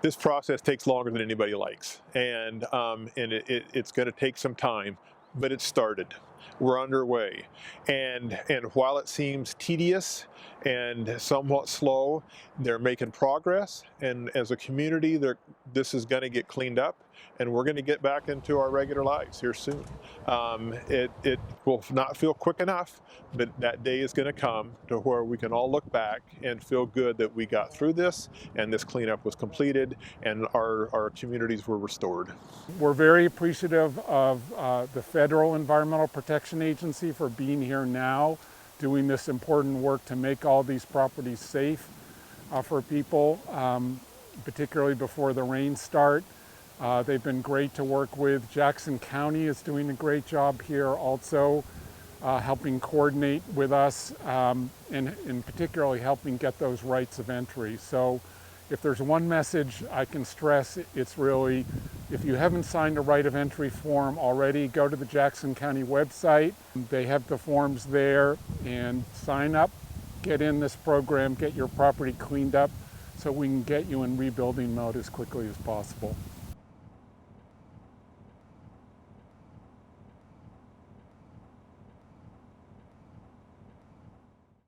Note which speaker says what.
Speaker 1: This process takes longer than anybody likes, and it's going to take some time, but it's started. We're underway, and while it seems tedious and somewhat slow, they're making progress. And as a community, this is going to get cleaned up, and we're going to get back into our regular lives here soon. It will not feel quick enough, but that day is going to come to where we can all look back and feel good that we got through this, and this cleanup was completed, and our communities were restored.
Speaker 2: We're very appreciative of the Federal Environmental Protection Agency for being here now, doing this important work to make all these properties safe for people, particularly before the rains start. They've been great to work with. Jackson County is doing a great job here also, helping coordinate with us and particularly helping get those rights of entry. So if there's one message I can stress, it's really, if you haven't signed a right of entry form already, go to the Jackson County website. They have the forms there, and sign up, get in this program, get your property cleaned up so we can get you in rebuilding mode as quickly as possible.